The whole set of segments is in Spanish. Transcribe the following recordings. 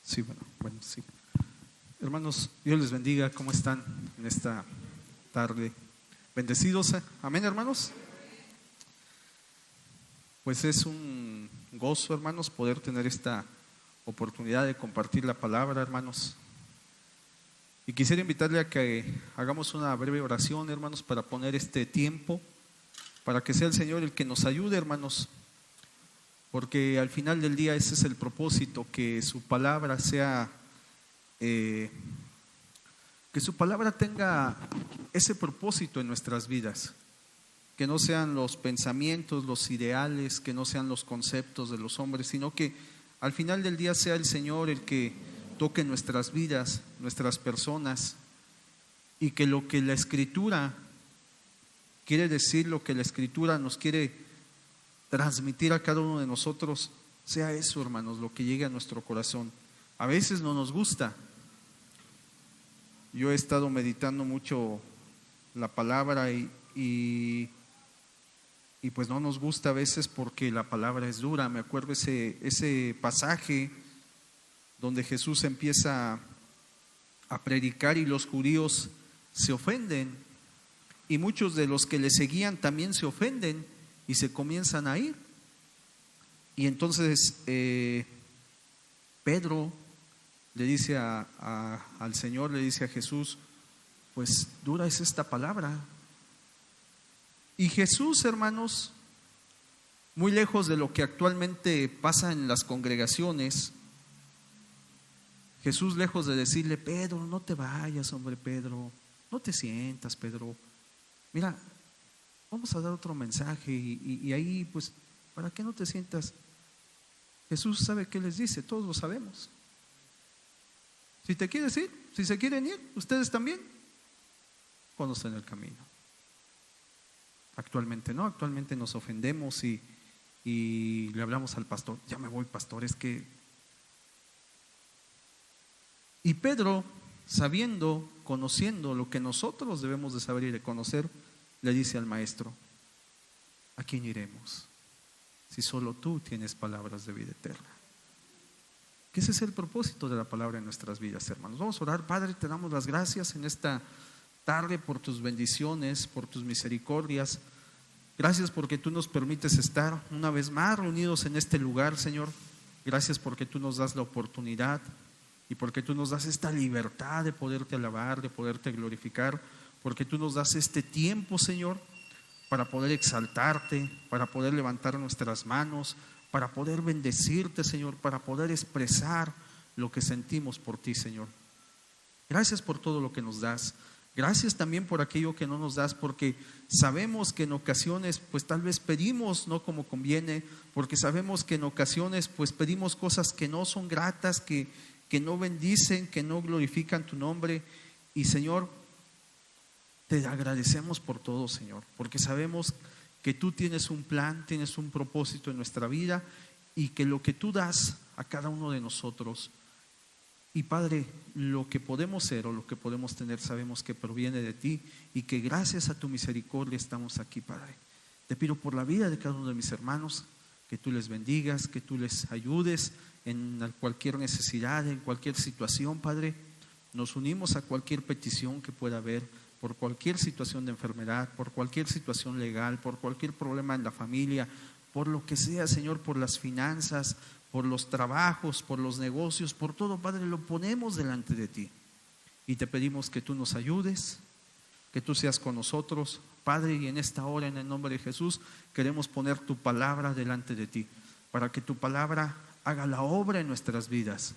Sí, bueno, sí. Hermanos, Dios les bendiga. ¿Cómo están en esta tarde? Bendecidos. Amén, hermanos. Pues es un gozo, hermanos, poder tener esta oportunidad de compartir la palabra, hermanos. Y quisiera invitarle a que hagamos una breve oración, hermanos, para poner este tiempo, para que sea el Señor el que nos ayude, hermanos. Porque al final del día ese es el propósito, que su palabra sea, que su palabra tenga ese propósito en nuestras vidas. Que no sean los pensamientos, los ideales, que no sean los conceptos de los hombres, sino que al final del día sea el Señor el que toque nuestras vidas, nuestras personas, y que lo que la Escritura quiere decir, lo que la Escritura nos quiere transmitir a cada uno de nosotros, sea eso, hermanos, lo que llegue a nuestro corazón. A veces no nos gusta. Yo he estado meditando mucho la palabra y pues no nos gusta a veces porque la palabra es dura. Me acuerdo ese pasaje donde Jesús empieza a predicar y los judíos se ofenden, y muchos de los que le seguían también se ofenden y se comienzan a ir. Y entonces Pedro le dice al Señor, le dice a Jesús, pues dura es esta palabra. Y Jesús, hermanos, muy lejos de lo que actualmente pasa en las congregaciones, Jesús, lejos de decirle, Pedro, no te vayas, hombre, Pedro, no te sientas, Pedro, mira, vamos a dar otro mensaje y ahí, pues, ¿para qué no te sientas? Jesús sabe qué les dice, todos lo sabemos. Si te quieres ir, si se quieren ir, ustedes también, conocen el camino. Actualmente no, actualmente nos ofendemos y le hablamos al pastor, ya me voy, pastor, es que... Y Pedro, sabiendo, conociendo lo que nosotros debemos de saber y de conocer, le dice al maestro, ¿a quién iremos? Si solo tú tienes palabras de vida eterna. Que ese es el propósito de la palabra en nuestras vidas, hermanos. Vamos a orar. Padre, te damos las gracias en esta tarde por tus bendiciones, por tus misericordias. Gracias porque tú nos permites estar una vez más reunidos en este lugar, Señor. Gracias porque tú nos das la oportunidad y porque tú nos das esta libertad de poderte alabar, de poderte glorificar, porque tú nos das este tiempo, Señor, para poder exaltarte, para poder levantar nuestras manos, para poder bendecirte, Señor, para poder expresar lo que sentimos por ti, Señor. Gracias por todo lo que nos das. Gracias también por aquello que no nos das, porque sabemos que en ocasiones pues tal vez pedimos no como conviene, porque sabemos que en ocasiones pues pedimos cosas que no son gratas, que no bendicen, que no glorifican tu nombre. Y Señor, te agradecemos por todo, Señor, porque sabemos que tú tienes un plan, tienes un propósito en nuestra vida y que lo que tú das a cada uno de nosotros, y Padre, lo que podemos ser o lo que podemos tener, sabemos que proviene de ti y que gracias a tu misericordia estamos aquí, Padre. Te pido por la vida de cada uno de mis hermanos, que tú les bendigas, que tú les ayudes en cualquier necesidad, en cualquier situación, Padre. Nos unimos a cualquier petición que pueda haber, por cualquier situación de enfermedad, por cualquier situación legal, por cualquier problema en la familia, por lo que sea, Señor, por las finanzas, por los trabajos, por los negocios, por todo, Padre, lo ponemos delante de ti. Y te pedimos que tú nos ayudes, que tú seas con nosotros, Padre, y en esta hora, en el nombre de Jesús, queremos poner tu palabra delante de ti, para que tu palabra haga la obra en nuestras vidas,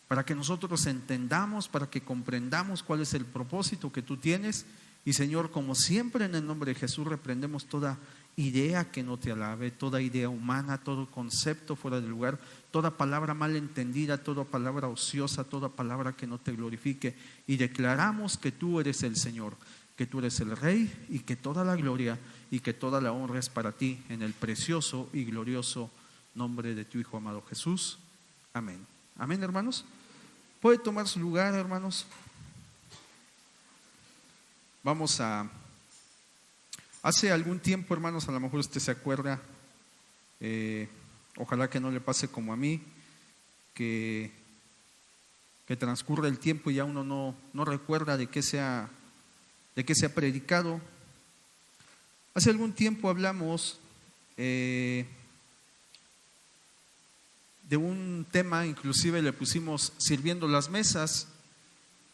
para que nosotros entendamos, para que comprendamos cuál es el propósito que tú tienes. Y Señor, como siempre, en el nombre de Jesús, reprendemos toda idea que no te alabe, toda idea humana, todo concepto fuera de lugar, toda palabra mal entendida, toda palabra ociosa, toda palabra que no te glorifique, y declaramos que tú eres el Señor, que tú eres el Rey, y que toda la gloria y que toda la honra es para ti, en el precioso y glorioso nombre de tu Hijo amado Jesús. Amén. Amén, hermanos. Puede tomar su lugar, hermanos. Vamos a... Hace algún tiempo, hermanos, a lo mejor usted se acuerda, ojalá que no le pase como a mí, que que transcurre el tiempo y ya uno no recuerda de qué se ha predicado. Hace algún tiempo hablamos de un tema, inclusive le pusimos sirviendo las mesas,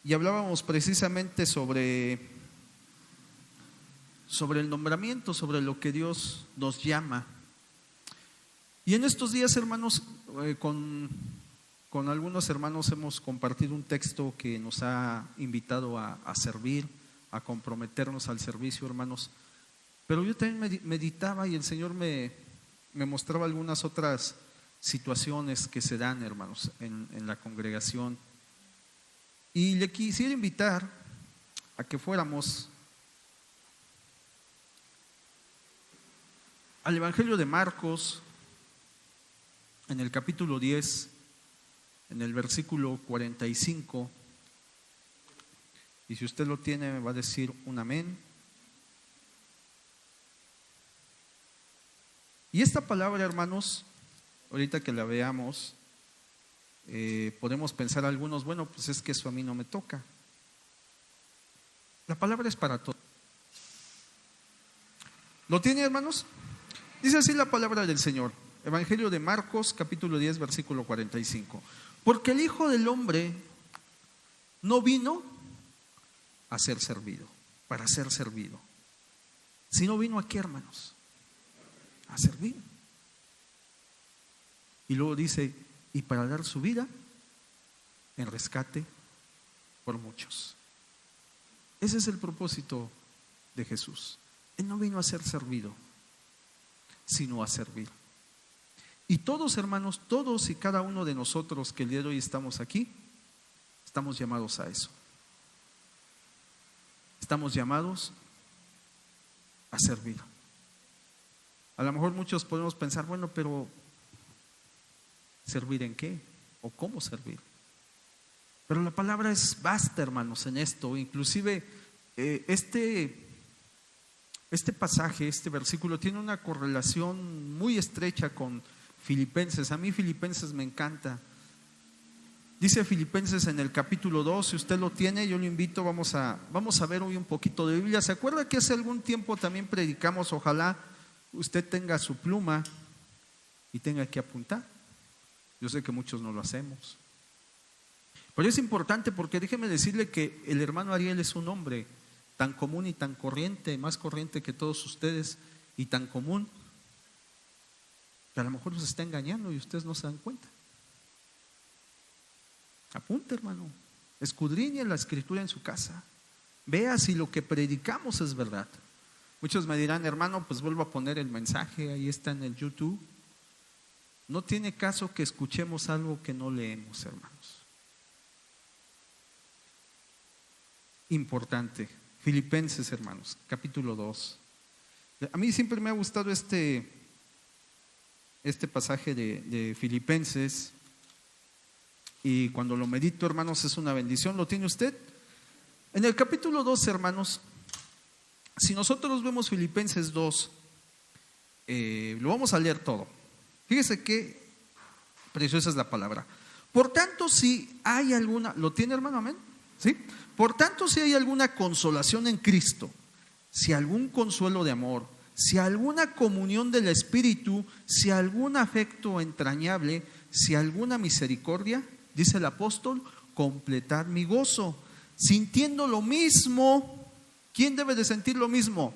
y hablábamos precisamente sobre el nombramiento, sobre lo que Dios nos llama. Y en estos días, hermanos, con algunos hermanos hemos compartido un texto que nos ha invitado a servir, a comprometernos al servicio, hermanos. Pero yo también meditaba y el Señor me mostraba algunas otras situaciones que se dan, hermanos, en la congregación. Y le quisiera invitar a que fuéramos al Evangelio de Marcos, en el capítulo 10, en el versículo 45. Y si usted lo tiene, me va a decir un amén. Y esta palabra, hermanos, ahorita que la veamos, podemos pensar algunos, bueno, pues es que eso a mí no me toca. La palabra es para todos. ¿Lo tiene, hermanos? Dice así la palabra del Señor. Evangelio de Marcos, capítulo 10, versículo 45. Porque el Hijo del Hombre no vino a ser servido, para ser servido, sino vino aquí, hermanos, a servir. Y luego dice, y para dar su vida en rescate por muchos. Ese es el propósito de Jesús. Él no vino a ser servido, sino a servir. Y todos, hermanos, todos y cada uno de nosotros que el día de hoy estamos aquí, estamos llamados a eso. Estamos llamados a servir. A lo mejor muchos podemos pensar, bueno, pero ¿servir en qué? ¿O cómo servir? Pero la palabra es vasta, hermanos, en esto. Inclusive este pasaje, este versículo tiene una correlación muy estrecha con Filipenses. A mí Filipenses me encanta. Dice Filipenses en el capítulo 2, si usted lo tiene, yo lo invito, vamos a ver hoy un poquito de Biblia. ¿Se acuerda que hace algún tiempo también predicamos? Ojalá usted tenga su pluma y tenga que apuntar. Yo sé que muchos no lo hacemos, pero es importante porque déjeme decirle que el hermano Ariel es un hombre tan común y tan corriente, más corriente que todos ustedes y tan común, que a lo mejor nos está engañando y ustedes no se dan cuenta. Apunte, hermano, escudriñe la escritura en su casa, vea si lo que predicamos es verdad. Muchos me dirán, hermano, pues vuelvo a poner el mensaje, ahí está en el YouTube. No tiene caso que escuchemos algo que no leemos, hermanos. Importante. Filipenses, hermanos, capítulo 2. A mí siempre me ha gustado este pasaje de Filipenses. Y cuando lo medito, hermanos, es una bendición. ¿Lo tiene usted? En el capítulo 2, hermanos, si nosotros vemos Filipenses 2, lo vamos a leer todo. Fíjese qué preciosa es la palabra. Por tanto, si hay alguna, ¿lo tiene, hermano? Amén. ¿Sí? Por tanto, si hay alguna consolación en Cristo, si algún consuelo de amor, si alguna comunión del Espíritu, si algún afecto entrañable, si alguna misericordia, dice el apóstol, completad mi gozo, sintiendo lo mismo. ¿Quién debe de sentir lo mismo?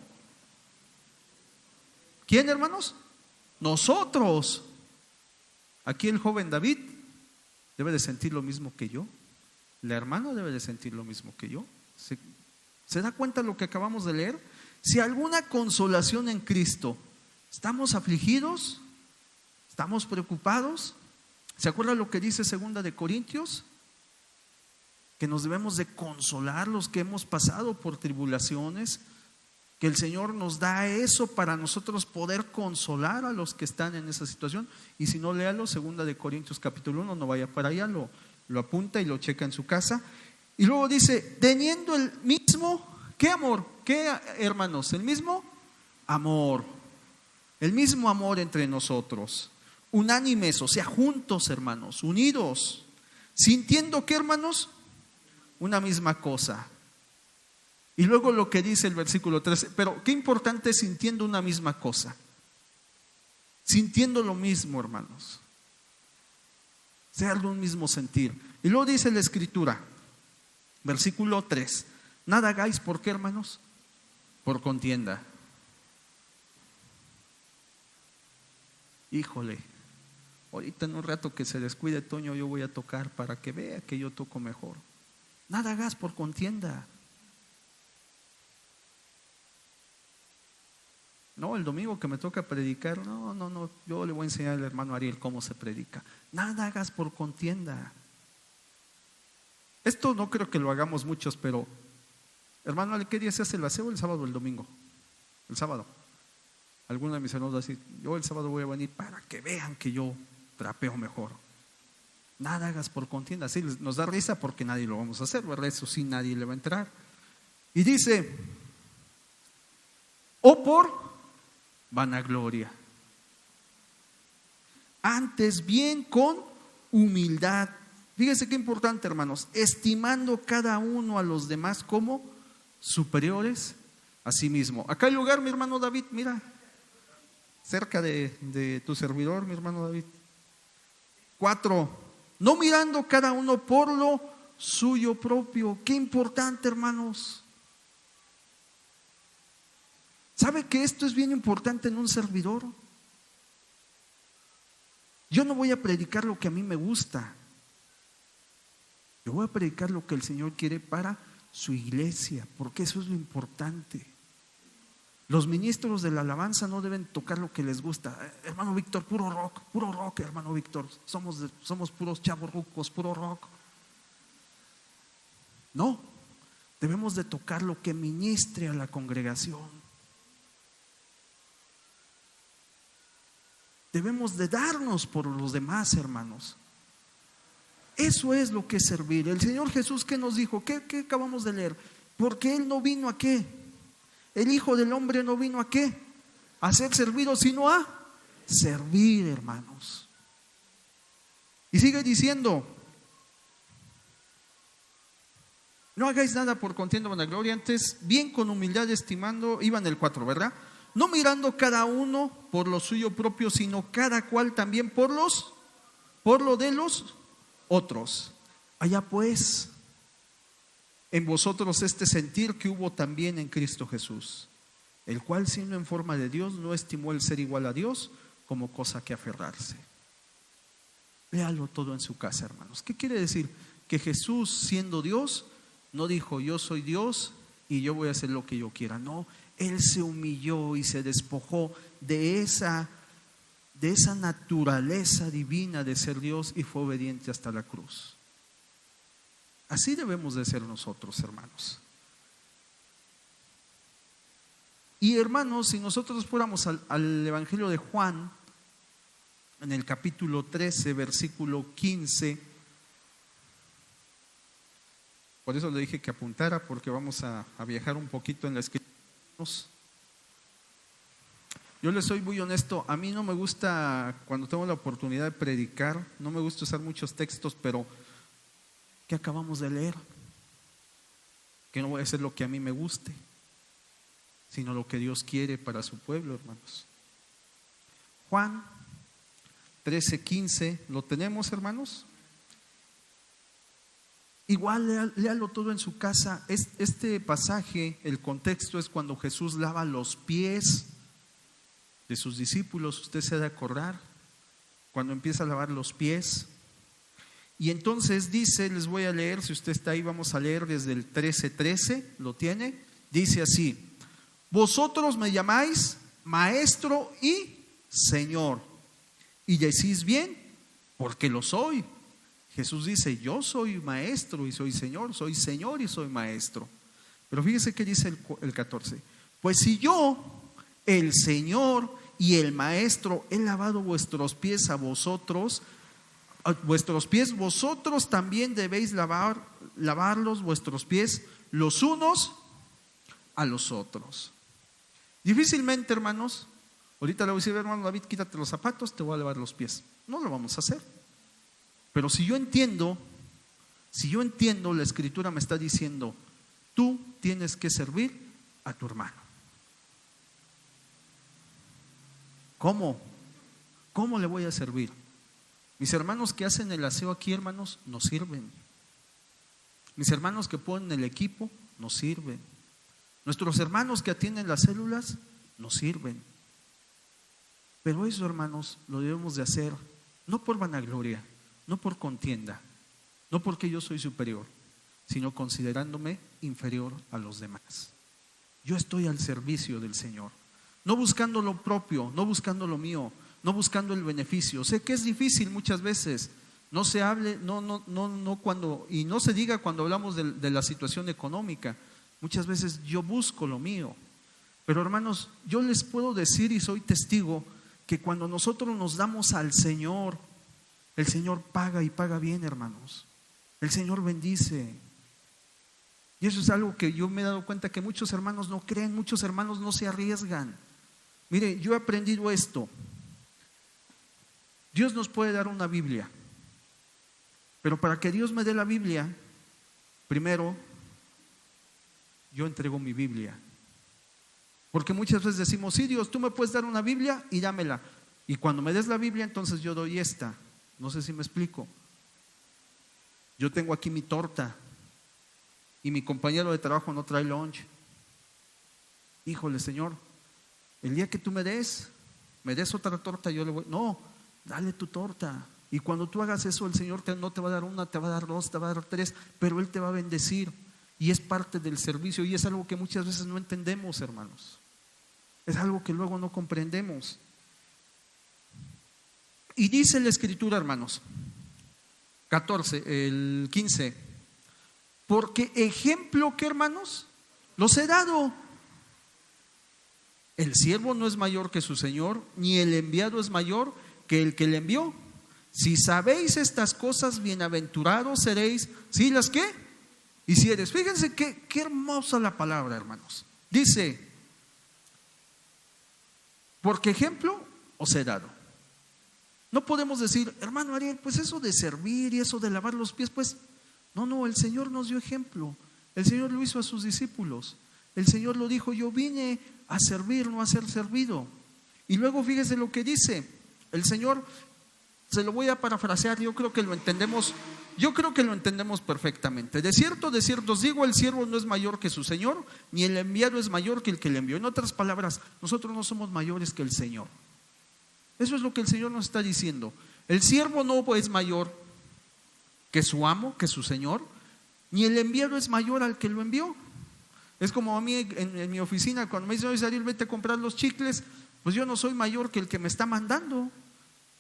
¿Quién, hermanos? Nosotros. Aquí el joven David debe de sentir lo mismo que yo. La hermana debe de sentir lo mismo que yo. ¿Se da cuenta de lo que acabamos de leer? Si alguna consolación en Cristo, ¿estamos afligidos? ¿Estamos preocupados? ¿Se acuerda lo que dice 2 de Corintios? Que nos debemos de consolar los que hemos pasado por tribulaciones, que el Señor nos da eso para nosotros poder consolar a los que están en esa situación. Y si no, léalo, 2 de Corintios capítulo 1, no vaya para allá, lo apunta y lo checa en su casa. Y luego dice, teniendo el mismo, ¿qué amor? ¿Qué, hermanos? El mismo amor, el mismo amor entre nosotros, unánimes, o sea, juntos, hermanos, unidos, Sintiendo que, hermanos, una misma cosa. Y luego lo que dice el versículo 13, pero qué importante es sintiendo una misma cosa. Sintiendo lo mismo, hermanos. Sea de un mismo sentir. Y luego dice la Escritura, versículo 3, nada hagáis, ¿por qué, hermanos? Por contienda. Híjole, ahorita en un rato que se descuide Toño, yo voy a tocar para que vea que yo toco mejor. Nada hagas por contienda. No, el domingo que me toca predicar, no, yo le voy a enseñar al hermano Ariel cómo se predica. Nada hagas por contienda. Esto no creo que lo hagamos muchos, pero hermano, ¿qué día se hace el aseo? ¿El sábado o el domingo? El sábado. Alguno de mis hermanos va a decir, yo el sábado voy a venir para que vean que yo trapeo mejor. Nada hagas por contienda. Sí, nos da risa porque nadie lo vamos a hacer, ¿verdad? Eso sí, nadie le va a entrar. Y dice, o por vanagloria. Antes bien con humildad. Fíjense qué importante, hermanos, estimando cada uno a los demás como superiores a sí mismo. Acá hay lugar, mi hermano David, mira, cerca de tu servidor, mi hermano David. 4, no mirando cada uno por lo suyo propio. Qué importante, hermanos. ¿Sabe que esto es bien importante en un servidor? Yo no voy a predicar lo que a mí me gusta. Yo voy a predicar lo que el Señor quiere para su iglesia, porque eso es lo importante. Los ministros de la alabanza no deben tocar lo que les gusta. Hermano Víctor, puro rock, hermano Víctor. Somos puros chavos rucos, puro rock. No, debemos de tocar lo que ministre a la congregación. Debemos de darnos por los demás, hermanos. Eso es lo que es servir. El Señor Jesús, ¿qué nos dijo? ¿Qué acabamos de leer? Porque Él no vino a qué. El Hijo del Hombre no vino a qué. A ser servido, sino a servir, hermanos. Y sigue diciendo, no hagáis nada por contienda o vanagloria, antes bien con humildad estimando, iba en el 4, ¿verdad? No mirando cada uno por lo suyo propio, sino cada cual también por lo de los otros. Allá pues, en vosotros este sentir que hubo también en Cristo Jesús, el cual siendo en forma de Dios no estimó el ser igual a Dios como cosa que aferrarse. Léalo todo en su casa, hermanos. ¿Qué quiere decir? Que Jesús, siendo Dios, no dijo yo soy Dios y yo voy a hacer lo que yo quiera. No, Él se humilló y se despojó de esa naturaleza divina de ser Dios y fue obediente hasta la cruz. Así debemos de ser nosotros, hermanos. Y hermanos, si nosotros fuéramos al Evangelio de Juan, en el capítulo 13, versículo 15, por eso le dije que apuntara, porque vamos a viajar un poquito en la escritura. Yo les soy muy honesto, a mí no me gusta, cuando tengo la oportunidad de predicar, no me gusta usar muchos textos, pero ¿qué acabamos de leer? Que no voy a hacer lo que a mí me guste, sino lo que Dios quiere para su pueblo, hermanos. Juan 13:15, ¿lo tenemos, hermanos? Igual léalo todo en su casa. Este pasaje, el contexto es cuando Jesús lava los pies de sus discípulos. Usted se ha de acordar cuando empieza a lavar los pies. Y entonces dice, les voy a leer, si usted está ahí, vamos a leer desde el 13:13, ¿lo tiene? Dice así: vosotros me llamáis maestro y Señor, y decís bien, porque lo soy. Jesús dice, yo soy maestro y soy Señor y soy maestro. Pero fíjese que dice el 14, pues si yo, el Señor y el maestro, he lavado vuestros pies a vosotros, vosotros también debéis lavarlos vuestros pies los unos a los otros. Difícilmente, hermanos, ahorita le voy a decir, hermano David, quítate los zapatos, te voy a lavar los pies. No lo vamos a hacer. Pero si yo entiendo Si yo entiendo, la Escritura me está diciendo, tú tienes que servir a tu hermano. ¿Cómo? ¿Cómo le voy a servir? Mis hermanos que hacen el aseo aquí, hermanos, nos sirven. Mis hermanos que ponen el equipo, nos sirven. Nuestros hermanos que atienden las células, nos sirven. Pero eso, hermanos, lo debemos de hacer no por vanagloria, no por contienda, no porque yo soy superior, sino considerándome inferior a los demás. Yo estoy al servicio del Señor, no buscando lo propio, no buscando lo mío, no buscando el beneficio. Sé que es difícil muchas veces, no se hable, no cuando, y no se diga cuando hablamos de la situación económica. Muchas veces yo busco lo mío, pero hermanos, yo les puedo decir y soy testigo que cuando nosotros nos damos al Señor, el Señor paga y paga bien, hermanos. El Señor bendice. Y eso es algo que yo me he dado cuenta que muchos hermanos no creen, muchos hermanos no se arriesgan. Mire, yo he aprendido esto. Dios nos puede dar una Biblia, pero para que Dios me dé la Biblia, primero yo entrego mi Biblia. Porque muchas veces decimos, sí, Dios, tú me puedes dar una Biblia y dámela. Y cuando me des la Biblia, entonces yo doy esta. No sé si me explico. Yo tengo aquí mi torta y mi compañero de trabajo no trae lunch. Híjole, Señor, el día que tú me des otra torta, yo le voy. No, dale tu torta. Y cuando tú hagas eso, el Señor no te va a dar una, te va a dar dos, te va a dar tres, pero Él te va a bendecir. Y es parte del servicio y es algo que muchas veces no entendemos, hermanos. Es algo que luego no comprendemos. Y dice la Escritura, hermanos, 15, porque ejemplo, ¿qué, hermanos? Los he dado. El siervo no es mayor que su señor, ni el enviado es mayor que el que le envió. Si sabéis estas cosas, bienaventurados seréis. ¿Sí las qué? Hicieres. Fíjense qué hermosa la palabra, hermanos. Dice, porque ejemplo os he dado. No podemos decir, hermano Ariel, pues eso de servir y eso de lavar los pies, pues no, el Señor nos dio ejemplo. El Señor lo hizo a sus discípulos. El Señor lo dijo, yo vine a servir, no a ser servido. Y luego fíjese lo que dice el Señor. Se lo voy a parafrasear, yo creo que lo entendemos perfectamente. De cierto os digo, el siervo no es mayor que su señor, ni el enviado es mayor que el que le envió. En otras palabras, nosotros no somos mayores que el Señor. Eso es lo que el Señor nos está diciendo. El siervo no es mayor que su amo, que su señor, ni el enviado es mayor al que lo envió. Es como a mí en mi oficina, cuando me dicen, oye, Ariel, vete a comprar los chicles, pues yo no soy mayor que el que me está mandando.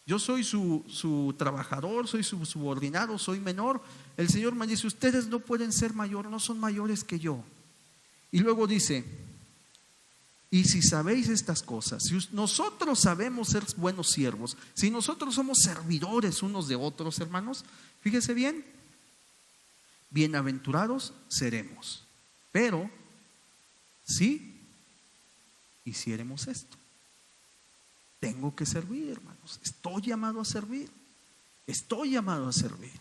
Yo soy su trabajador, soy su subordinado, soy menor. El Señor me dice, ustedes no pueden ser mayor, no son mayores que yo. Y luego dice, y si sabéis estas cosas, si nosotros sabemos ser buenos siervos, si nosotros somos servidores unos de otros, hermanos, fíjese bien, bienaventurados seremos. Pero si hiciéremos esto, tengo que servir, hermanos. Estoy llamado a servir. Estoy llamado a servir.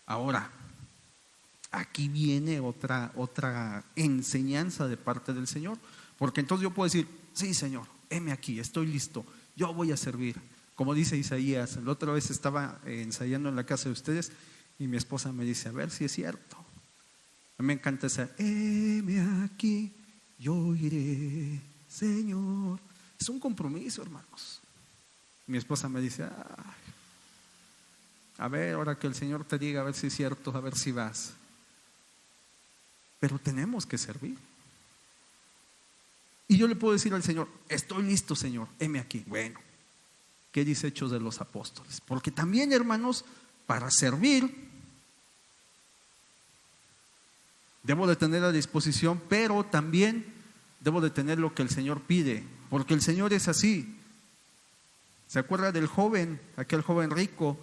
Ahora, aquí viene otra enseñanza de parte del Señor. Porque entonces yo puedo decir, sí, Señor, heme aquí, estoy listo. Yo voy a servir. Como dice Isaías, la otra vez estaba ensayando en la casa de ustedes y mi esposa me dice, a ver si es cierto. A mí me encanta esa, heme aquí, yo iré, Señor. Es un compromiso, hermanos. Mi esposa me dice, a ver, ahora que el Señor te diga, a ver si es cierto, a ver si vas. Pero tenemos que servir. Y yo le puedo decir al Señor, estoy listo, Señor, heme aquí. Bueno, ¿qué dice Hechos de los Apóstoles? Porque también, hermanos, para servir debo de tener a disposición, pero también debo de tener lo que el Señor pide, porque el Señor es así. ¿Se acuerda del joven, aquel joven rico,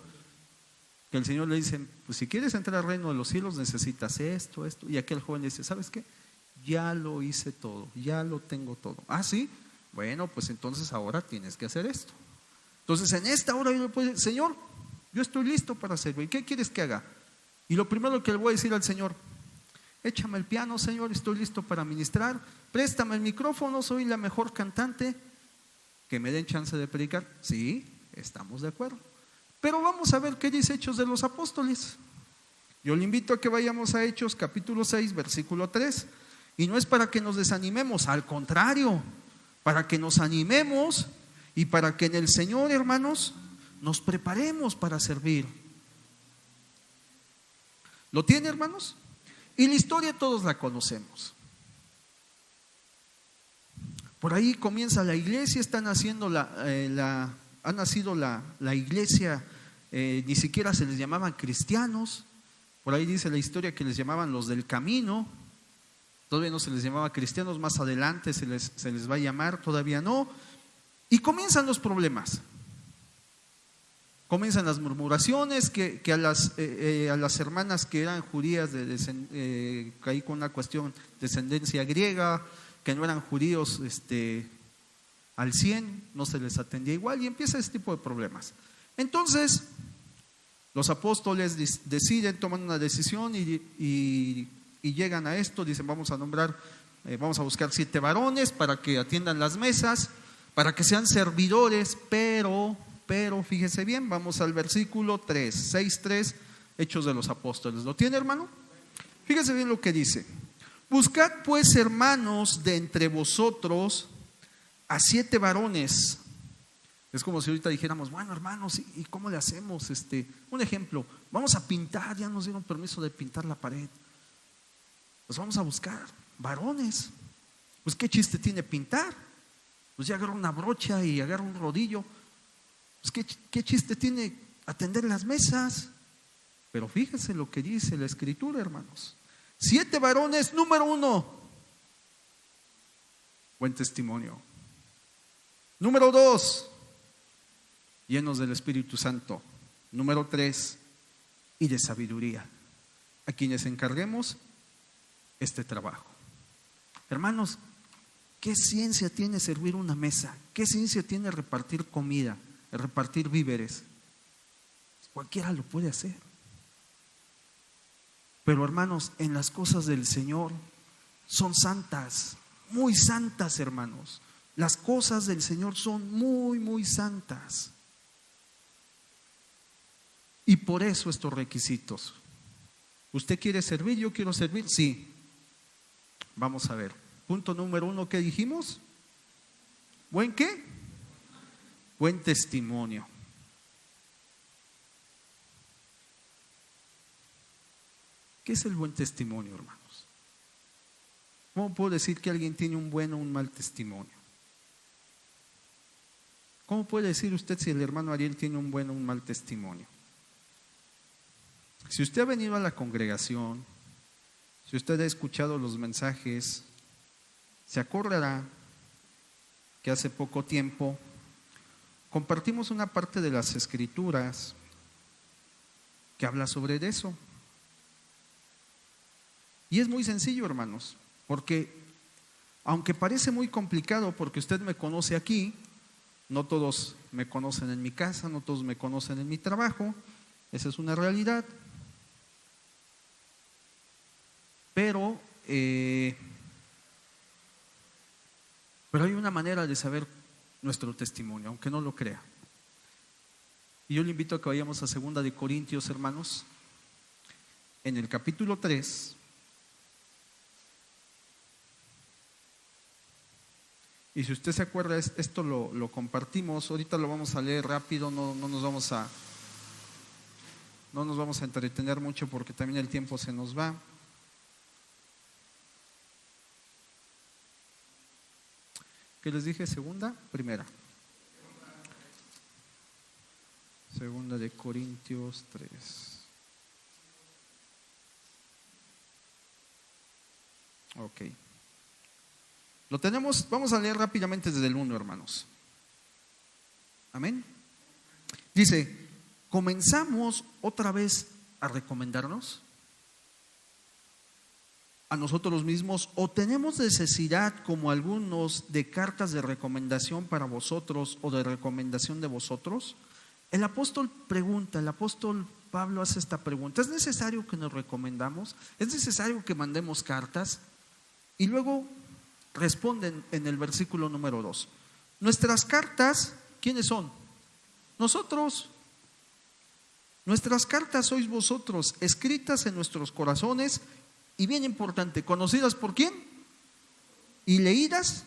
que el Señor le dice, pues si quieres entrar al reino de los cielos necesitas esto, y aquel joven le dice, ¿sabes qué? Ya lo hice todo, ya lo tengo todo. Ah, sí, bueno, pues entonces ahora tienes que hacer esto. Entonces en esta hora yo le puedo decir, Señor, yo estoy listo para servir. ¿Qué quieres que haga? Y lo primero que le voy a decir al Señor: échame el piano, Señor, estoy listo para ministrar. Préstame el micrófono, soy la mejor cantante. Que me den chance de predicar. Sí, estamos de acuerdo. Pero vamos a ver qué dice Hechos de los Apóstoles. Yo le invito a que vayamos a Hechos capítulo 6, versículo 3. Y no es para que nos desanimemos, al contrario, para que nos animemos y para que en el Señor, hermanos, nos preparemos para servir. ¿Lo tiene, hermanos? Y la historia todos la conocemos. Por ahí comienza la iglesia, ha nacido la iglesia, ni siquiera se les llamaban cristianos. Por ahí dice la historia que les llamaban los del camino. Todavía no se les llamaba cristianos, más adelante se les va a llamar, todavía no. Y comienzan los problemas. Comienzan las murmuraciones, que a las hermanas que eran judías, caí con una cuestión de descendencia griega, que no eran judíos al 100, no se les atendía igual, y empieza ese tipo de problemas. Entonces, los apóstoles deciden, toman una decisión y llegan a esto, dicen: vamos a buscar 7 varones para que atiendan las mesas, para que sean servidores, pero fíjese bien, vamos al versículo 3, 6:3, Hechos de los Apóstoles. ¿Lo tiene, hermano? Fíjese bien lo que dice: buscad pues, hermanos, de entre vosotros a 7 varones. Es como si ahorita dijéramos: bueno, hermanos, ¿y cómo le hacemos? Un ejemplo, vamos a pintar, ya nos dieron permiso de pintar la pared. Pues vamos a buscar varones. Pues qué chiste tiene pintar. Pues ya agarra una brocha y agarra un rodillo. Pues qué chiste tiene atender las mesas. Pero fíjense lo que dice la Escritura, hermanos. 7 varones, número 1, buen testimonio. Número 2, llenos del Espíritu Santo. Número 3, y de sabiduría, a quienes encarguemos este trabajo. Hermanos, ¿qué ciencia tiene servir una mesa? ¿Qué ciencia tiene repartir comida, repartir víveres? Cualquiera lo puede hacer. Pero, hermanos, en las cosas del Señor son santas, muy santas, hermanos. Las cosas del Señor son muy, muy santas. Y por eso estos requisitos. ¿Usted quiere servir? ¿Yo quiero servir? Sí. Vamos a ver. Punto número 1, ¿qué dijimos? ¿Buen qué? Buen testimonio. ¿Qué es el buen testimonio, hermanos? ¿Cómo puedo decir que alguien tiene un buen o un mal testimonio? ¿Cómo puede decir usted si el hermano Ariel tiene un buen o un mal testimonio? Si usted ha venido a la congregación, si usted ha escuchado los mensajes, se acordará que hace poco tiempo compartimos una parte de las Escrituras que habla sobre eso. Y es muy sencillo, hermanos, porque aunque parece muy complicado, porque usted me conoce aquí, no todos me conocen en mi casa, no todos me conocen en mi trabajo, esa es una realidad. Pero hay una manera de saber nuestro testimonio, aunque no lo crea. Y yo le invito a que vayamos a 2 de Corintios, hermanos, en el capítulo 3. Y si usted se acuerda, esto lo compartimos, ahorita lo vamos a leer rápido, no nos vamos a entretener mucho porque también el tiempo se nos va. ¿Qué les dije? Primera. 2 de Corintios 3. Ok. Lo tenemos, vamos a leer rápidamente desde el 1, hermanos. Amén. Dice: ¿comenzamos otra vez a recomendarnos a nosotros mismos, o tenemos necesidad, como algunos, de cartas de recomendación para vosotros o de recomendación de vosotros? El apóstol pregunta, el apóstol Pablo hace esta pregunta: ¿es necesario que nos recomendamos? ¿Es necesario que mandemos cartas? Y luego responden en el versículo número 2. Nuestras cartas, ¿quiénes son? Nosotros. Nuestras cartas sois vosotros, escritas en nuestros corazones, y bien importante, ¿conocidas por quién? Y leídas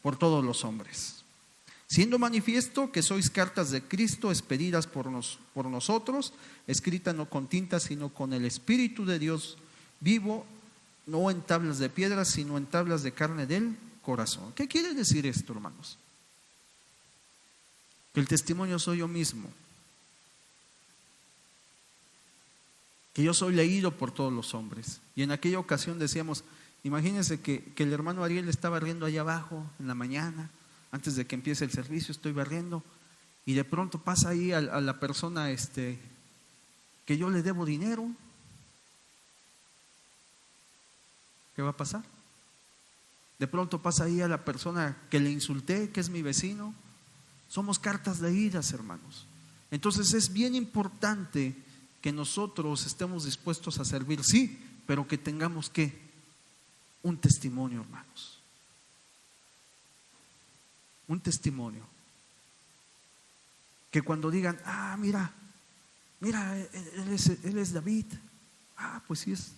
por todos los hombres, siendo manifiesto que sois cartas de Cristo expedidas por nosotros, escritas no con tinta, sino con el Espíritu de Dios vivo, no en tablas de piedra, sino en tablas de carne del corazón. ¿Qué quiere decir esto, hermanos? Que el testimonio soy yo mismo, que yo soy leído por todos los hombres. Y en aquella ocasión decíamos, imagínense que el hermano Ariel está barriendo allá abajo en la mañana, antes de que empiece el servicio, estoy barriendo, y de pronto pasa ahí a la persona que yo le debo dinero. ¿Qué va a pasar? De pronto pasa ahí a la persona que le insulté, que es mi vecino. Somos cartas leídas, hermanos. Entonces es bien importante que nosotros estemos dispuestos a servir, sí, pero que tengamos un testimonio, hermanos. Un testimonio. Que cuando digan, mira, él es David. Pues sí es.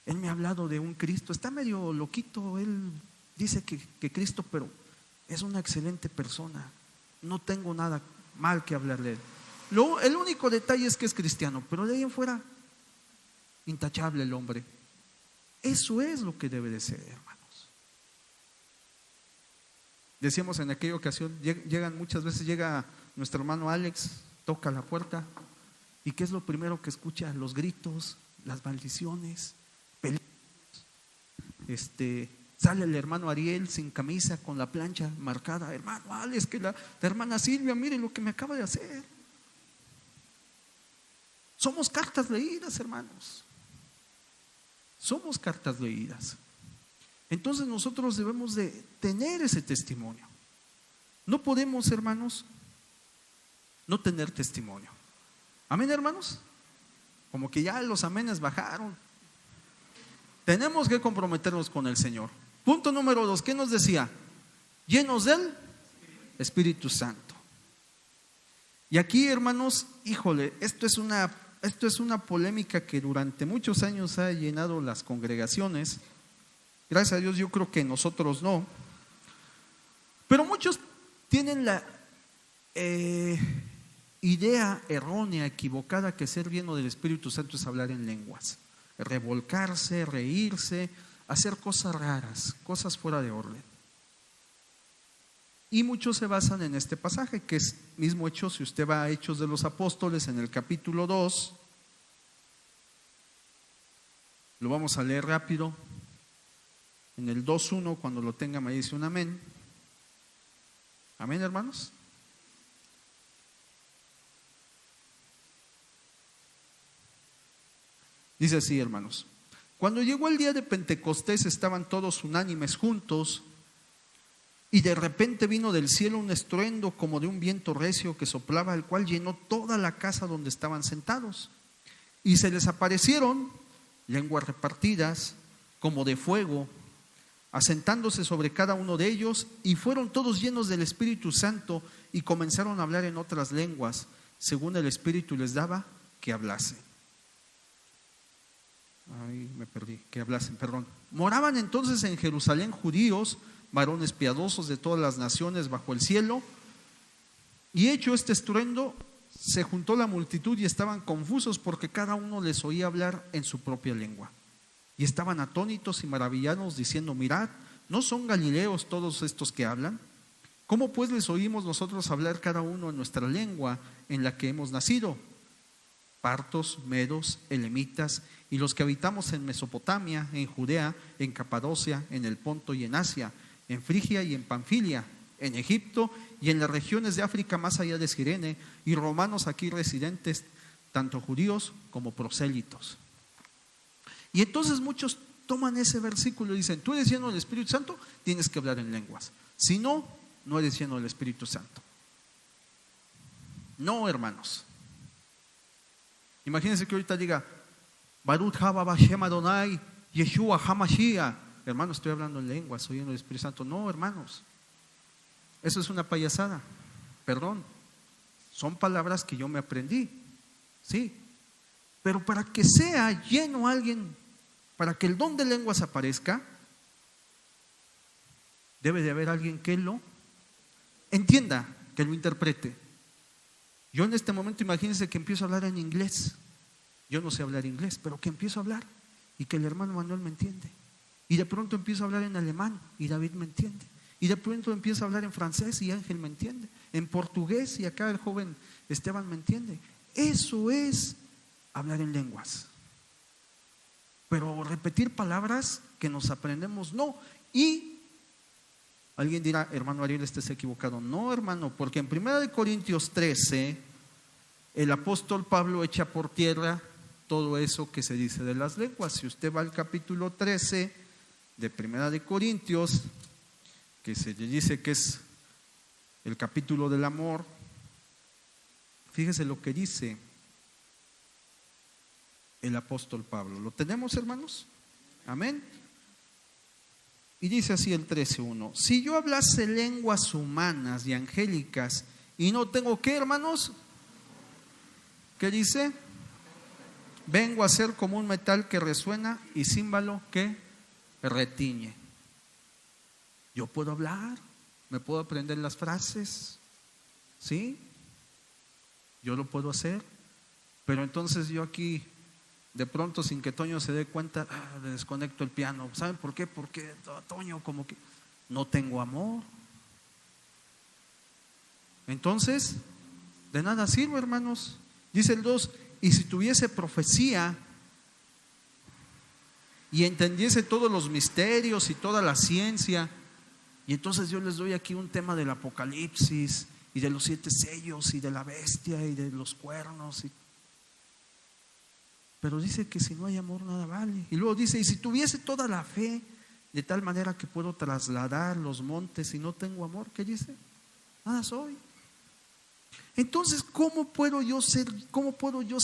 Él me ha hablado de un Cristo. Está medio loquito. Él dice que Cristo, pero es una excelente persona. No tengo nada mal que hablarle de él. El único detalle es que es cristiano, pero de ahí en fuera, intachable el hombre. Eso es lo que debe de ser, hermanos. Decíamos en aquella ocasión, muchas veces llega nuestro hermano Alex, toca la puerta, y ¿qué es lo primero que escucha? Los gritos, las maldiciones, peleas. Sale el hermano Ariel sin camisa, con la plancha marcada. Hermano Alex, que la hermana Silvia, mire lo que me acaba de hacer. Somos cartas leídas, hermanos. Somos cartas leídas. Entonces nosotros debemos de tener ese testimonio. No podemos, hermanos, no tener testimonio. Amén, hermanos. Como que ya los amenes bajaron. Tenemos que comprometernos con el Señor. Punto número 2, ¿qué nos decía? Llenos del Espíritu Santo. Y aquí, hermanos, híjole, esto es una polémica que durante muchos años ha llenado las congregaciones. Gracias a Dios, yo creo que nosotros no. Pero muchos tienen la idea errónea, equivocada, que ser lleno del Espíritu Santo es hablar en lenguas, revolcarse, reírse, hacer cosas raras, cosas fuera de orden. Y muchos se basan en este pasaje, que es mismo Hechos. Si usted va a Hechos de los Apóstoles, en el capítulo 2, lo vamos a leer rápido. En el 2:1, cuando lo tenga me dice un amén. Amén, hermanos. Dice así, hermanos: cuando llegó el día de Pentecostés, estaban todos unánimes juntos, y de repente vino del cielo un estruendo como de un viento recio que soplaba, el cual llenó toda la casa donde estaban sentados. Y se les aparecieron lenguas repartidas como de fuego, asentándose sobre cada uno de ellos, y fueron todos llenos del Espíritu Santo y comenzaron a hablar en otras lenguas, según el Espíritu les daba que hablasen. Moraban entonces en Jerusalén judíos, varones piadosos de todas las naciones bajo el cielo. Y hecho este estruendo, se juntó la multitud y estaban confusos, porque cada uno les oía hablar en su propia lengua. Y estaban atónitos y maravillados, diciendo: mirad, ¿no son galileos todos estos que hablan? ¿Cómo pues les oímos nosotros hablar cada uno en nuestra lengua en la que hemos nacido? Partos, medos, elamitas, y los que habitamos en Mesopotamia, en Judea, en Capadocia, en el Ponto y en Asia, en Frigia y en Panfilia, en Egipto y en las regiones de África más allá de Cirene, y romanos aquí residentes, tanto judíos como prosélitos. Y entonces muchos toman ese versículo y dicen: tú eres lleno del Espíritu Santo, tienes que hablar en lenguas. Si no, no eres lleno del Espíritu Santo. No, hermanos. Imagínense que ahorita diga, Baruch haba Bashem Adonai, Yeshua HaMashiach. Hermano, estoy hablando en lengua, soy en el Espíritu Santo. No, hermanos, eso es una payasada. Perdón, son palabras que yo me aprendí, sí. Pero para que sea lleno alguien, para que el don de lenguas aparezca, debe de haber alguien que lo entienda, que lo interprete. Yo en este momento, imagínense que empiezo a hablar en inglés. Yo no sé hablar inglés, pero que empiezo a hablar y que el hermano Manuel me entiende. Y de pronto empiezo a hablar en alemán y David me entiende. Y de pronto empiezo a hablar en francés y Ángel me entiende. En portugués y acá el joven Esteban me entiende. Eso es hablar en lenguas. Pero repetir palabras que nos aprendemos, no. Y alguien dirá, hermano Ariel, estás equivocado. No, hermano, porque en 1 Corintios 13, el apóstol Pablo echa por tierra todo eso que se dice de las lenguas. Si usted va al capítulo 13 de 1 Corintios, que se le dice que es el capítulo del amor, fíjese lo que dice el apóstol Pablo. ¿Lo tenemos, hermanos? Amén. Y dice así el 13:1: si yo hablase lenguas humanas y angélicas y no tengo, ¿qué, hermanos? ¿Qué dice? Vengo a ser como un metal que resuena y címbalo que retiñe. Yo puedo hablar, me puedo aprender las frases, ¿sí? Yo lo puedo hacer, pero entonces yo aquí, de pronto sin que Toño se dé cuenta, le desconecto el piano. ¿Saben por qué? Porque Toño como que no tengo amor. Entonces, de nada sirve, hermanos. Dice el 2, y si tuviese profecía y entendiese todos los misterios y toda la ciencia, y entonces yo les doy aquí un tema del Apocalipsis y de los 7 sellos y de la bestia y de los cuernos, pero dice que si no hay amor nada vale. Y luego dice, y si tuviese toda la fe de tal manera que puedo trasladar los montes y no tengo amor, ¿qué dice? Nada soy. Entonces, ¿cómo puedo yo saber, cómo puedo yo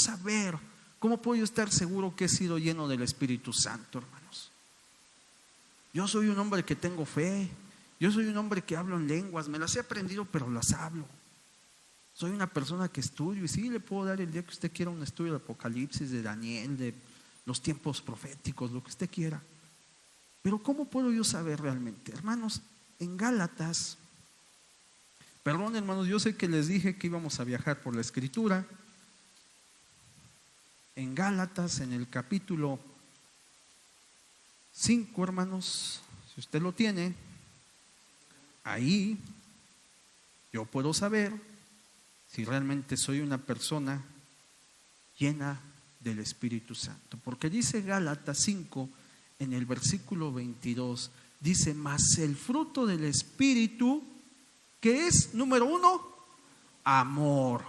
estar seguro que he sido lleno del Espíritu Santo, hermanos? Yo soy un hombre que tengo fe, yo soy un hombre que hablo en lenguas, me las he aprendido pero las hablo. Soy una persona que estudio y sí le puedo dar el día que usted quiera un estudio de Apocalipsis, de Daniel, de los tiempos proféticos, lo que usted quiera. Pero ¿cómo puedo yo saber realmente? Hermanos, en Gálatas, perdón, hermanos, yo sé que les dije que íbamos a viajar por la Escritura. En Gálatas, en el capítulo 5, hermanos, si usted lo tiene, ahí yo puedo saber si realmente soy una persona llena del Espíritu Santo. Porque dice Gálatas 5, en el versículo 22, dice, mas el fruto del Espíritu, que es, número 1, amor.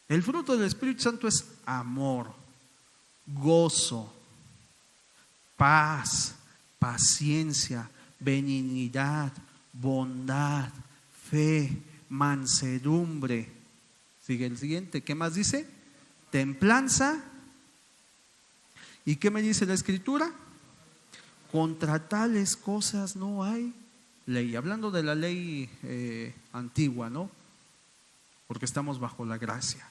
El fruto del Espíritu Santo es amor, gozo, paz, paciencia, benignidad, bondad, fe, mansedumbre. Sigue el siguiente, ¿qué más dice? Templanza. ¿Y qué me dice la Escritura? Contra tales cosas no hay ley. Hablando de la ley antigua, ¿no? Porque estamos bajo la gracia.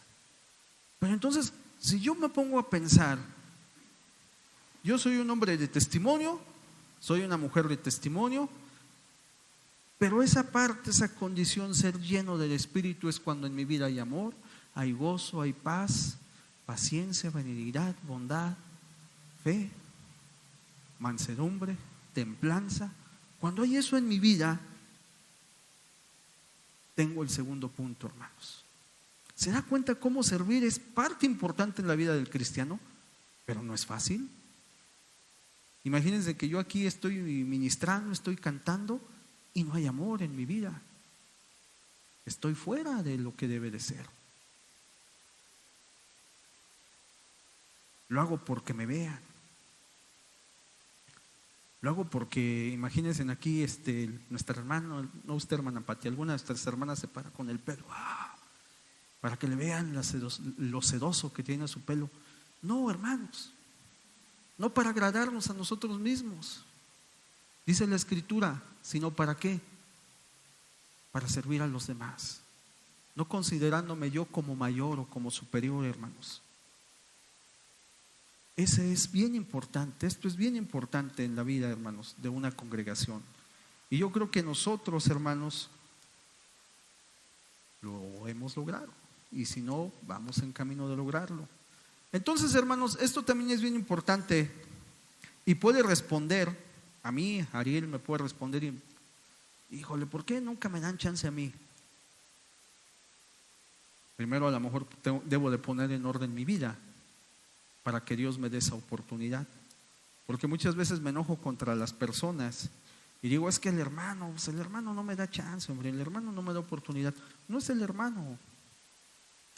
Pero entonces, si yo me pongo a pensar, yo soy un hombre de testimonio, soy una mujer de testimonio, pero esa parte, esa condición, ser lleno del Espíritu, es cuando en mi vida hay amor, hay gozo, hay paz, paciencia, benignidad, bondad, fe, mansedumbre, templanza. Cuando hay eso en mi vida, tengo el segundo punto, hermanos. ¿Se da cuenta cómo servir es parte importante en la vida del cristiano? Pero no es fácil. Imagínense que yo aquí estoy ministrando, estoy cantando y no hay amor en mi vida. Estoy fuera de lo que debe de ser. Lo hago porque me vean. Lo hago porque, imagínense aquí, nuestra hermana, no usted, hermana Pati, alguna de nuestras hermanas se para con el pelo. para que le vean lo sedoso que tiene su pelo. No, hermanos, no para agradarnos a nosotros mismos, dice la Escritura, sino ¿para qué? Para servir a los demás, no considerándome yo como mayor o como superior, hermanos. Ese es bien importante, esto es bien importante en la vida, hermanos, de una congregación. Y yo creo que nosotros, hermanos, lo hemos logrado. Y si no, vamos en camino de lograrlo. Entonces, hermanos, esto también es bien importante. Y puede responder, a mí, Ariel me puede responder, y, híjole, ¿por qué nunca me dan chance a mí? Primero, a lo mejor debo de poner en orden mi vida para que Dios me dé esa oportunidad. Porque muchas veces me enojo contra las personas y digo, es que el hermano no me da chance, hombre, el hermano no me da oportunidad. No es el hermano.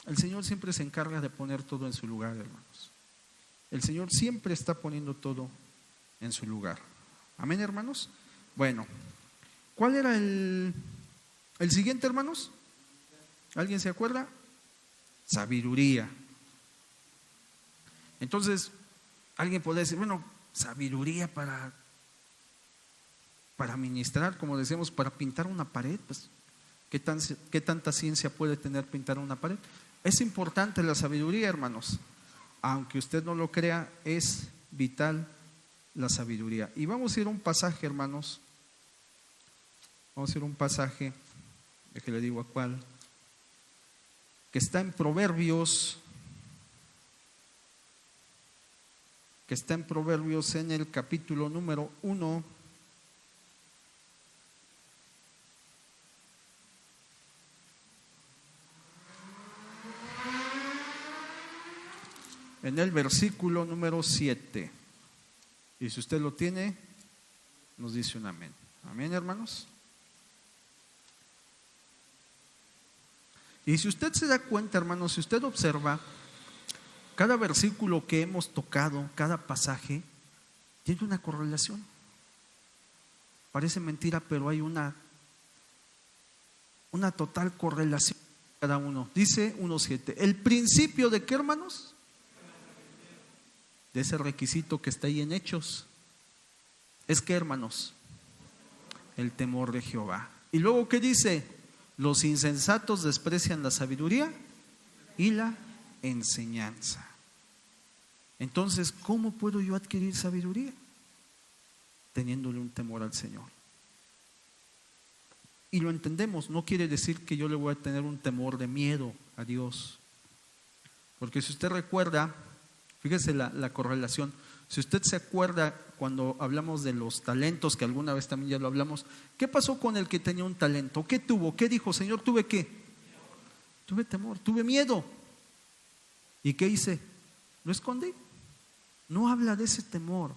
El Señor siempre se encarga de poner todo en su lugar, hermanos. El Señor siempre está poniendo todo en su lugar. Amén, hermanos. Bueno, ¿cuál era el siguiente, hermanos? ¿Alguien se acuerda? Sabiduría. Entonces, alguien puede decir, bueno, sabiduría para ministrar, como decíamos, para pintar una pared, pues, ¿qué tanta ciencia puede tener pintar una pared? Es importante la sabiduría, hermanos. Aunque usted no lo crea, es vital la sabiduría. Y vamos a ir a un pasaje, hermanos. Vamos a ir a un pasaje, de que le digo a cuál, que está en Proverbios. Que está en Proverbios en el capítulo número 1. En el versículo número 7. Y si usted lo tiene, nos dice un amén. Amén, hermanos. Y si usted se da cuenta, hermanos, si usted observa, cada versículo que hemos tocado, cada pasaje, tiene una correlación. Parece mentira, pero hay una total correlación cada uno. Dice 1:7. ¿El principio de qué, hermanos? De ese requisito que está ahí en Hechos. ¿Es qué, hermanos? El temor de Jehová. Y luego, ¿qué dice? Los insensatos desprecian la sabiduría y la enseñanza. Entonces, ¿cómo puedo yo adquirir sabiduría? Teniéndole un temor al Señor. Y lo entendemos, no quiere decir que yo le voy a tener un temor de miedo a Dios. Porque si usted recuerda, fíjese la correlación, si usted se acuerda cuando hablamos de los talentos, que alguna vez también ya lo hablamos, ¿qué pasó con el que tenía un talento? ¿Qué tuvo? ¿Qué dijo? Señor, ¿tuve qué? Tuve temor, tuve miedo. ¿Y qué hice? Lo escondí. No habla de ese temor.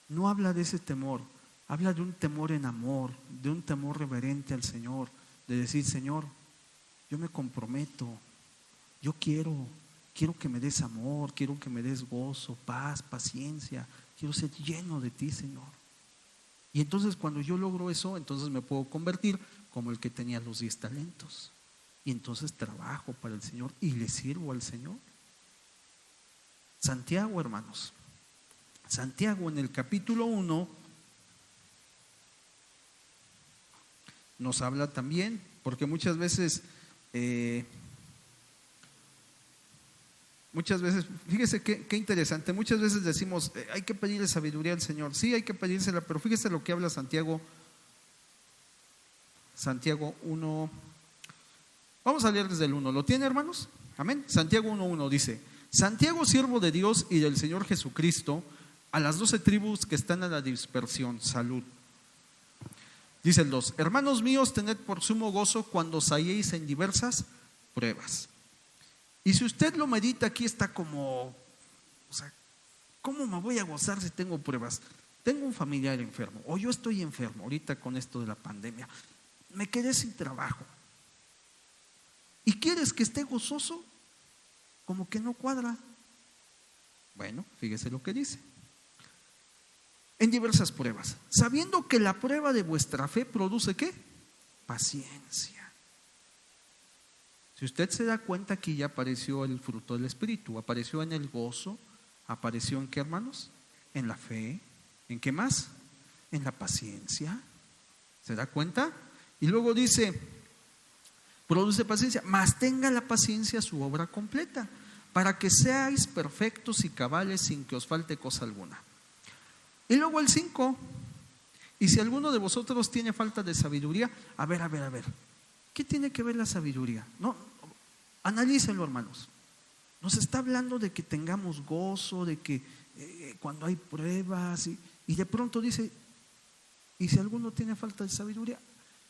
No habla de ese temor. Habla de un temor en amor, de un temor reverente al Señor, de decir, Señor, yo me comprometo, yo quiero que me des amor, quiero que me des gozo, paz, paciencia, quiero ser lleno de ti, Señor. Y entonces cuando yo logro eso, entonces me puedo convertir como el que tenía los 10 talentos. Y entonces trabajo para el Señor y le sirvo al Señor. Santiago, hermanos. Santiago en el capítulo 1 nos habla también, porque muchas veces, fíjese qué interesante, muchas veces decimos, hay que pedirle sabiduría al Señor. Sí, hay que pedírsela, pero fíjese lo que habla Santiago 1. Vamos a leer desde el 1. ¿Lo tiene, hermanos? Amén. Santiago 1:1 dice: Santiago, siervo de Dios y del Señor Jesucristo, a las 12 tribus que están a la dispersión, salud. Dice el 2: Hermanos míos, tened por sumo gozo cuando os halléis en diversas pruebas. Y si usted lo medita, aquí está como, ¿cómo me voy a gozar si tengo pruebas? Tengo un familiar enfermo, o yo estoy enfermo ahorita con esto de la pandemia, me quedé sin trabajo. ¿Y quieres que esté gozoso? Como que no cuadra. Bueno, fíjese lo que dice. En diversas pruebas, sabiendo que la prueba de vuestra fe produce ¿qué? Paciencia. Si usted se da cuenta, aquí ya apareció el fruto del Espíritu, apareció en el gozo, apareció en qué, hermanos, en la fe, ¿en qué más? En la paciencia. ¿Se da cuenta? Y luego dice, produce paciencia, mas tenga la paciencia su obra completa, para que seáis perfectos y cabales sin que os falte cosa alguna. Y luego el 5, y si alguno de vosotros tiene falta de sabiduría, a ver, ¿qué tiene que ver la sabiduría? No, analícenlo, hermanos. Nos está hablando de que tengamos gozo, de que cuando hay pruebas, y de pronto dice, y si alguno tiene falta de sabiduría,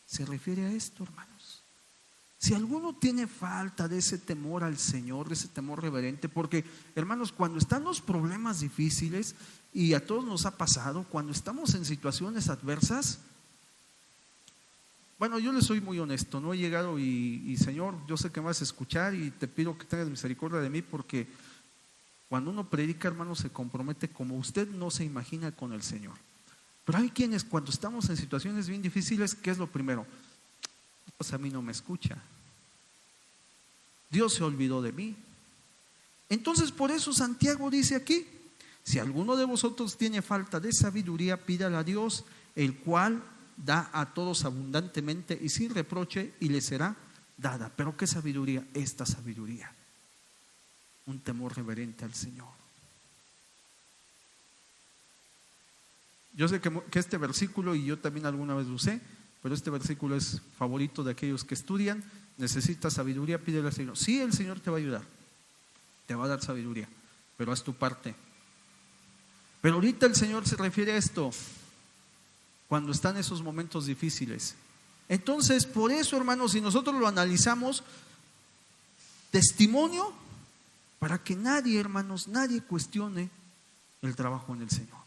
se refiere a esto, hermanos. Si alguno tiene falta de ese temor al Señor, de ese temor reverente, porque, hermanos, cuando están los problemas difíciles, y a todos nos ha pasado, cuando estamos en situaciones adversas, bueno, yo les soy muy honesto, no he llegado y Señor, yo sé que me vas a escuchar y te pido que tengas misericordia de mí, porque cuando uno predica, hermanos, se compromete como usted no se imagina con el Señor. Pero hay quienes cuando estamos en situaciones bien difíciles, ¿qué es lo primero? Pues a mí no me escucha. Dios se olvidó de mí. Entonces por eso Santiago dice aquí, si alguno de vosotros tiene falta de sabiduría, pídala a Dios, el cual da a todos abundantemente y sin reproche, y le será dada. ¿Pero qué sabiduría? Esta sabiduría, un temor reverente al Señor. Yo sé que este versículo, y yo también alguna vez lo usé, pero este versículo es favorito de aquellos que estudian. Necesitas sabiduría, pídele al Señor. Sí, el Señor te va a ayudar, te va a dar sabiduría, pero haz tu parte. Pero ahorita el Señor se refiere a esto cuando están esos momentos difíciles. Entonces, por eso, hermanos, si nosotros lo analizamos, testimonio para que nadie, hermanos, nadie cuestione el trabajo en el Señor.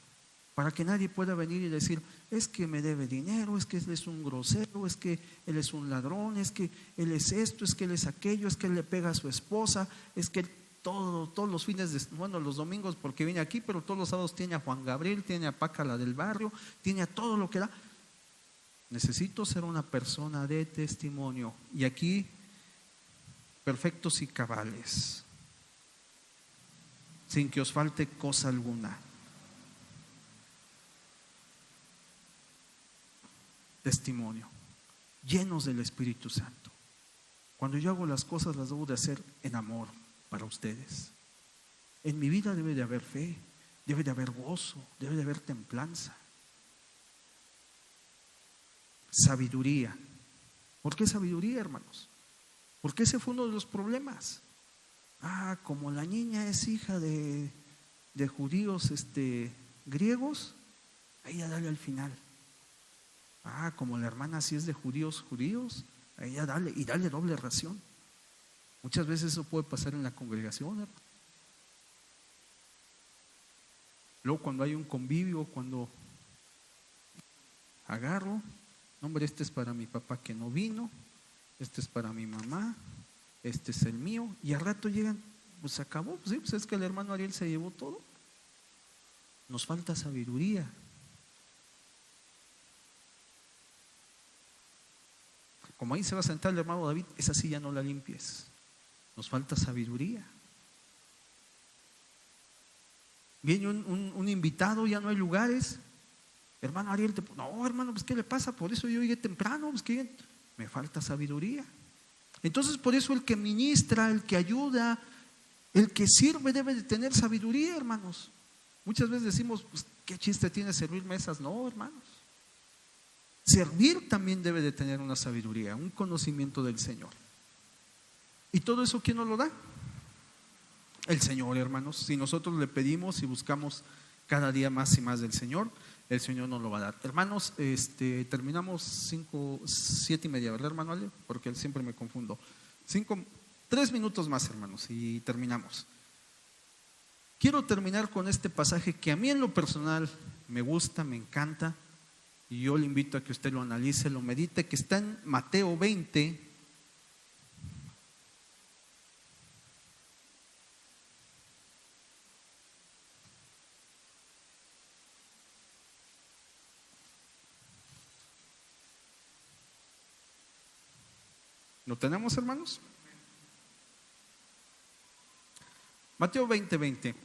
Para que nadie pueda venir y decir, es que me debe dinero, es que él es un grosero, es que él es un ladrón, es que él es esto, es que él es aquello, es que él le pega a su esposa, es que todos los fines bueno, los domingos porque viene aquí, pero todos los sábados tiene a Juan Gabriel, tiene a Paca, la del barrio, tiene a todo lo que da. Necesito ser una persona de testimonio. Y aquí, perfectos y cabales, sin que os falte cosa alguna. Testimonio, llenos del Espíritu Santo. Cuando yo hago las cosas, las debo de hacer en amor para ustedes. En mi vida debe de haber fe, debe de haber gozo, debe de haber templanza, sabiduría. ¿Por qué sabiduría, hermanos? Porque ese fue uno de los problemas. Como la niña es hija de judíos griegos, a ella dale al final. Como la hermana sí es de judíos, a ella dale, y dale doble ración. Muchas veces eso puede pasar en la congregación, hermano. Luego cuando hay un convivio, cuando agarro, no, hombre, este es para mi papá que no vino, este es para mi mamá, este es el mío, y al rato llegan, pues se acabó, pues sí, pues es que el hermano Ariel se llevó todo. Nos falta sabiduría. Como ahí se va a sentar el hermano David, esa silla no la limpies. Nos falta sabiduría. Viene un invitado, ya no hay lugares. Hermano Ariel, no, hermano, pues ¿qué le pasa? Por eso yo llegué temprano, pues que me falta sabiduría. Entonces, por eso el que ministra, el que ayuda, el que sirve debe de tener sabiduría, hermanos. Muchas veces decimos, pues, ¿qué chiste tiene servir mesas? No, hermanos. Servir también debe de tener una sabiduría, un conocimiento del Señor. ¿Y todo eso quién nos lo da? El Señor, hermanos. Si nosotros le pedimos y buscamos cada día más y más del Señor, el Señor nos lo va a dar. Hermanos, terminamos 7:30, ¿verdad, hermano Ale? Porque él siempre me confundo. 3 minutos más, hermanos, y terminamos. Quiero terminar con este pasaje que a mí en lo personal me gusta, me encanta, y yo le invito a que usted lo analice, lo medite, que está en Mateo 20. ¿Lo tenemos, hermanos? Mateo 20:20.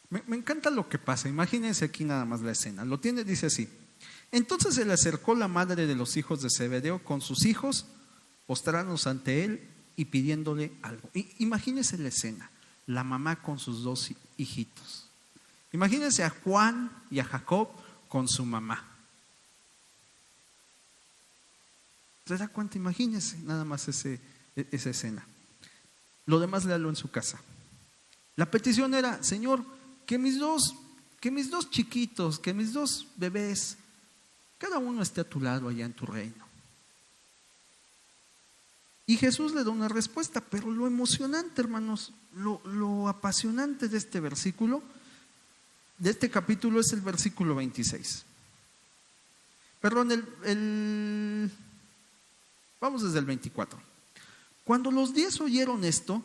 Me encanta lo que pasa. Imagínense aquí nada más la escena. Lo tiene, dice así. Entonces se le acercó la madre de los hijos de Zebedeo con sus hijos, postrándose ante él y pidiéndole algo. Imagínense la escena. La mamá con sus dos hijitos. Imagínense a Juan y a Jacob con su mamá. ¿Se da cuenta? Imagínense nada más esa escena. Lo demás léalo en su casa. La petición era: Señor, que mis dos chiquitos, que mis dos bebés, cada uno esté a tu lado allá en tu reino. Y Jesús le da una respuesta, pero lo emocionante, hermanos, lo apasionante de este versículo, de este capítulo, es el versículo 26. Perdón, vamos desde el 24. Cuando los 10 oyeron esto,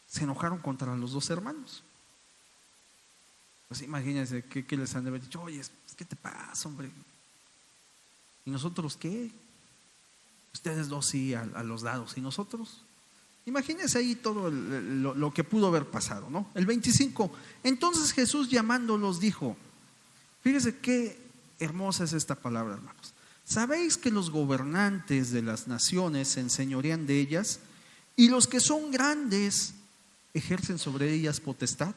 se enojaron contra los dos hermanos. Pues imagínense que les han de haber dicho: oye, ¿qué te pasa, hombre? ¿Y nosotros qué? Ustedes dos sí a los lados, ¿y nosotros? Imagínense ahí todo lo que pudo haber pasado, ¿no? El 25. Entonces Jesús, llamándolos, dijo: fíjense qué hermosa es esta palabra, hermanos. ¿Sabéis que los gobernantes de las naciones se enseñorean de ellas, y los que son grandes ejercen sobre ellas potestad?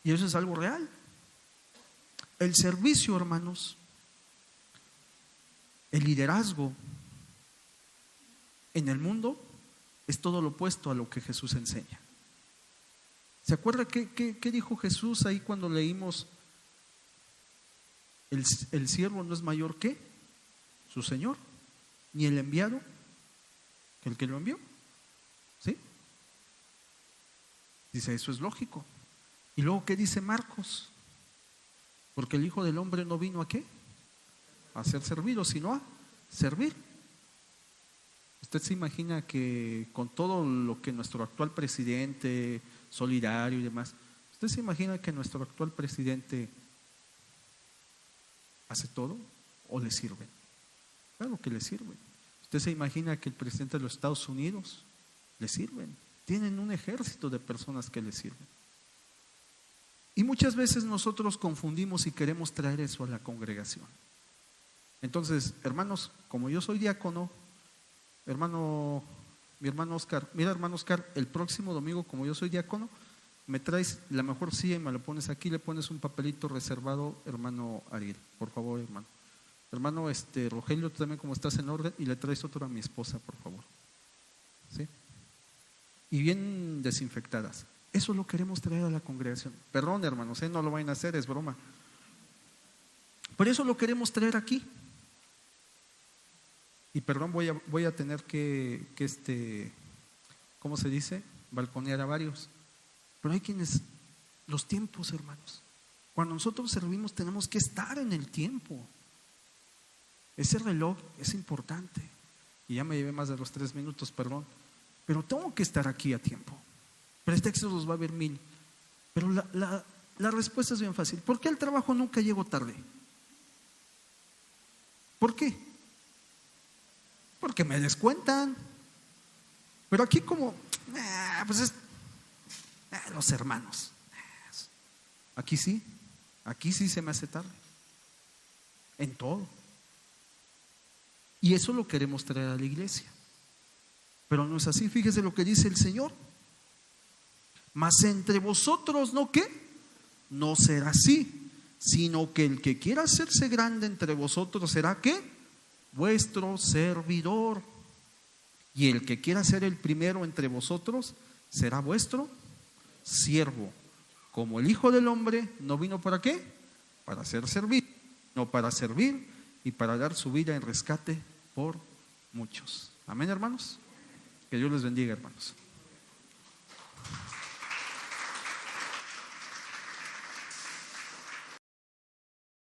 Y eso es algo real. El servicio, hermanos, el liderazgo en el mundo es todo lo opuesto a lo que Jesús enseña. ¿Se acuerda qué dijo Jesús ahí cuando leímos: el siervo no es mayor que su señor, ni el enviado que el que lo envió? ¿Sí? Dice, eso es lógico. Y luego, ¿qué dice Marcos? Porque el Hijo del Hombre no vino ¿a qué? A ser servido, sino a servir. ¿Usted se imagina que con todo lo que nuestro actual presidente, solidario y demás, usted se imagina que nuestro actual presidente hace todo o le sirve? Claro que le sirve. ¿Usted se imagina que el presidente de los Estados Unidos le sirven? Tienen un ejército de personas que le sirven. Y muchas veces nosotros confundimos y queremos traer eso a la congregación. Entonces, hermanos, como yo soy diácono, mi hermano Oscar, mira, hermano Oscar, el próximo domingo, como yo soy diácono, me traes la mejor silla y me lo pones aquí, le pones un papelito reservado, hermano Ariel, por favor, hermano. Hermano Rogelio, tú también, como estás en orden, y le traes otro a mi esposa, por favor. ¿Sí? Y bien desinfectadas. Eso lo queremos traer a la congregación. Perdón, hermanos, no lo vayan a hacer, es broma. Pero eso lo queremos traer aquí. Y perdón, voy a tener que ¿cómo se dice? Balconear a varios. Pero hay quienes, los tiempos, hermanos. Cuando nosotros servimos tenemos que estar en el tiempo. Ese reloj es importante. Y ya me llevé más de los 3 minutos, perdón. Pero tengo que estar aquí a tiempo. Pero este éxodo va a haber 1000. Pero la respuesta es bien fácil. ¿Por qué al trabajo nunca llego tarde? ¿Por qué? Porque me descuentan. Pero aquí como, pues es los hermanos. Aquí sí se me hace tarde. En todo. Y eso lo queremos traer a la iglesia. Pero no es así. Fíjese lo que dice el Señor. Mas entre vosotros, ¿no qué? No será así, sino que el que quiera hacerse grande entre vosotros será ¿qué? Vuestro servidor. Y el que quiera ser el primero entre vosotros será vuestro siervo. Como el Hijo del Hombre no vino ¿para qué? Para ser servido, no para servir y para dar su vida en rescate por muchos. Amén, hermanos. Que Dios les bendiga, hermanos.